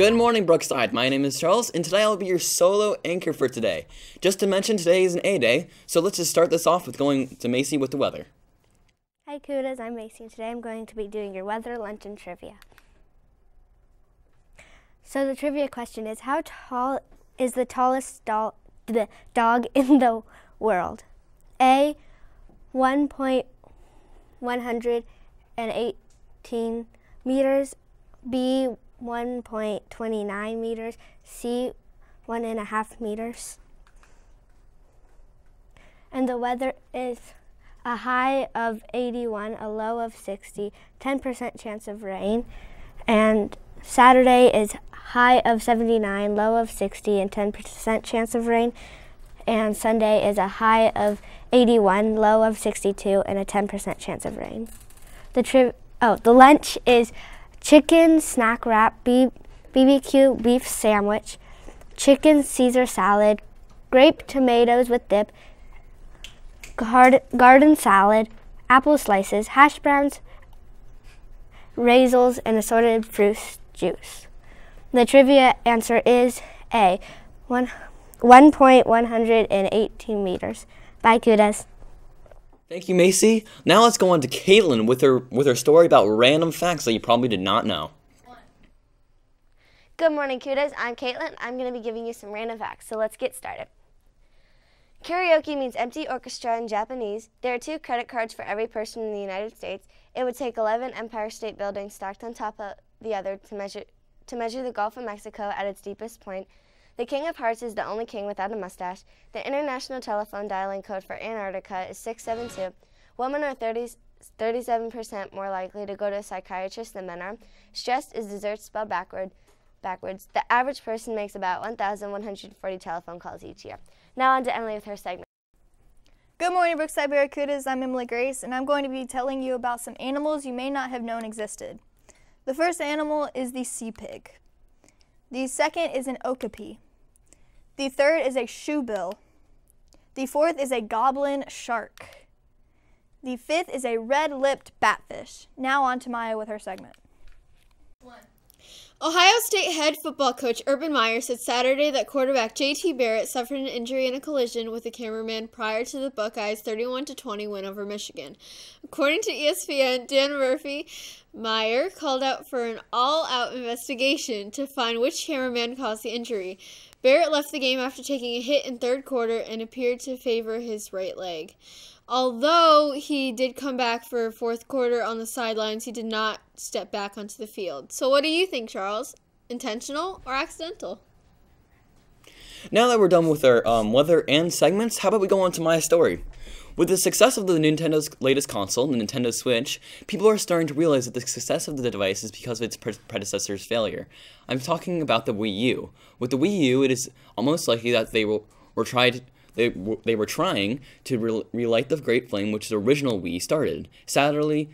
Good morning, Brookside. My name is Charles, and today I'll be your solo anchor for today. Just to mention, today is an A day, so let's just start this off with going to Macy with the weather. Hi, Cudas. I'm Macy, and today I'm going to be doing your weather, lunch, and trivia. So the trivia question is, how tall is the tallest dog in the world? A, 1.118 meters, B, 1.29 meters, C, 1.5 meters. And the weather is a high of 81, a low of 60, 10% chance of rain. And Saturday is high of 79, low of 60, and 10% chance of rain. And Sunday is a high of 81, low of 62, and a 10% chance of rain. The lunch is chicken snack wrap, BBQ beef sandwich, chicken Caesar salad, grape tomatoes with dip, garden salad, apple slices, hash browns, raisins, and assorted fruit juice. The trivia answer is A, 1.118 meters. Bye, Cudas. Thank you, Macy. Now let's go on to Caitlin with her story about random facts that you probably did not know. Good morning, Cudas. I'm Caitlin. I'm going to be giving you some random facts, so let's get started. Karaoke means empty orchestra in Japanese. There are 2 credit cards for every person in the United States. It would take 11 Empire State Buildings stacked on top of the other to measure the Gulf of Mexico at its deepest point. The King of Hearts is the only king without a mustache. The international telephone dialing code for Antarctica is 672. Women are 37% more likely to go to a psychiatrist than men are. Stressed is dessert spelled backwards. The average person makes about 1,140 telephone calls each year. Now on to Emily with her segment. Good morning, Brookside Barracudas. I'm Emily Grace, and I'm going to be telling you about some animals you may not have known existed. The first animal is the sea pig. The second is an okapi. The third is a shoebill. The fourth is a goblin shark. The fifth is a red-lipped batfish. Now on to Maya with her segment. Ohio State head football coach Urban Meyer said Saturday that quarterback J.T. Barrett suffered an injury in a collision with a cameraman prior to the Buckeyes' 31-20 win over Michigan. According to ESPN, Dan Murphy, Meyer called out for an all-out investigation to find which cameraman caused the injury. Barrett left the game after taking a hit in third quarter and appeared to favor his right leg. Although he did come back for fourth quarter on the sidelines, he did not step back onto the field. So what do you think, Charles? Intentional or accidental? Now that we're done with our weather and segments, how about we go on to my story? With the success of the Nintendo's latest console, the Nintendo Switch, people are starting to realize that the success of the device is because of its predecessor's failure. I'm talking about the Wii U. With the Wii U, it is almost likely that they were trying to relight the great flame which the original Wii started. Sadly,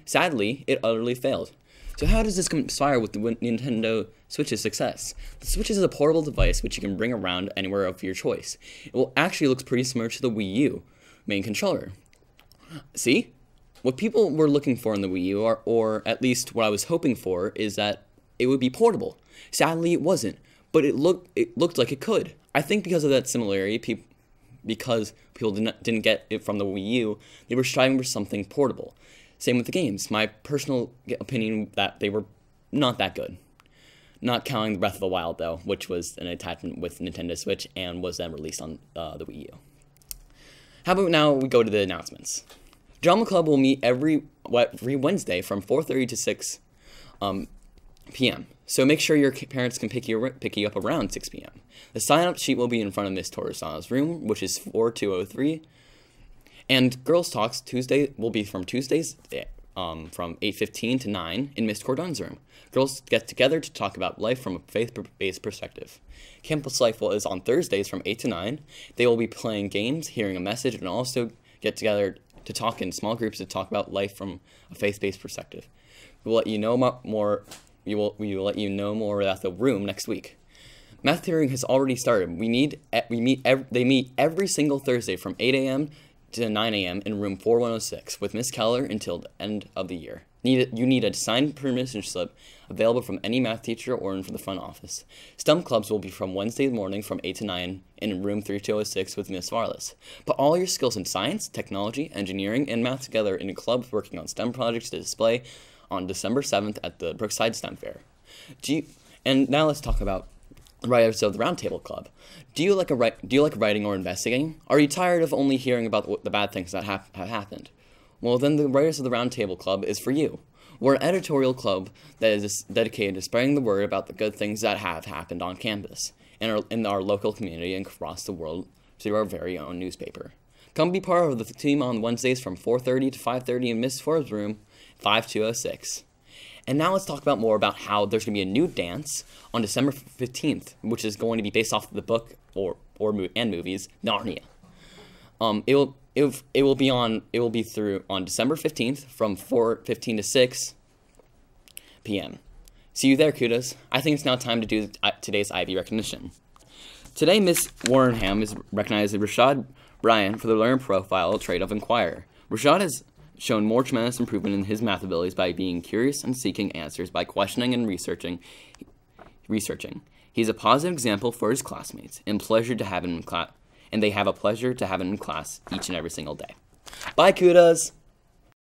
it utterly failed. So how does this conspire with the Nintendo Switch's success? The Switch is a portable device which you can bring around anywhere of your choice. It will actually looks pretty similar to the Wii U main controller. See? What people were looking for in the Wii U, or at least what I was hoping for, is that it would be portable. Sadly, it wasn't, but it looked like it could. I think because of that similarity, because people didn't get it from the Wii U, they were striving for something portable. Same with the games. My personal opinion that they were not that good. Not counting the Breath of the Wild, though, which was an attachment with Nintendo Switch and was then released on the Wii U. How about now we go to the announcements. Drama Club will meet every Wednesday from 4:30 to 6 p.m. So make sure your parents can pick you up around 6 p.m. The sign-up sheet will be in front of Miss Torresana's room, which is 4203. And Girls Talks Tuesday will be from Tuesdays from 8:15 to 9 in Miss Cordon's room. Girls get together to talk about life from a faith-based perspective. Campus Life is on Thursdays from 8 to 9. They will be playing games, hearing a message, and also get together to talk in small groups to talk about life from a faith-based perspective. We will let you know more. We will let you know more about the room next week. Math hearing has already started. They meet every single Thursday from 8 a.m. to 9 a.m. in room 4106 with Miss Keller until the end of the year. You need a signed permission slip available from any math teacher or from the front office. STEM clubs will be from Wednesday morning from 8 to 9 in room 3206 with Miss Varlas. Put all your skills in science, technology, engineering, and math together in a club working on STEM projects to display on December 7th at the Brookside STEM Fair. And now let's talk about writers of the Roundtable Club. Do you like writing or investigating? Are you tired of only hearing about the bad things that have happened? Well, then the Writers of the Roundtable Club is for you. We're an editorial club that is dedicated to spreading the word about the good things that have happened on campus, and in our local community and across the world through our very own newspaper. Come be part of the team on Wednesdays from 4:30 to 5:30 in Miss Forbes' room, 5206. And now let's talk about more about how there's going to be a new dance on December 15th, which is going to be based off of the book and movies Narnia. It will be through on December 15th from 4:15 to 6 p.m. See you there, Cudas. I think it's now time to do today's IB recognition. Today, Miss Warrenham is recognized as Rashad Bryan for the learner profile trait of inquirer. Rashad has shown more tremendous improvement in his math abilities by being curious and seeking answers by questioning and researching. He's a positive example for his classmates and they have a pleasure to have him in class each and every single day. Bye, Cudas!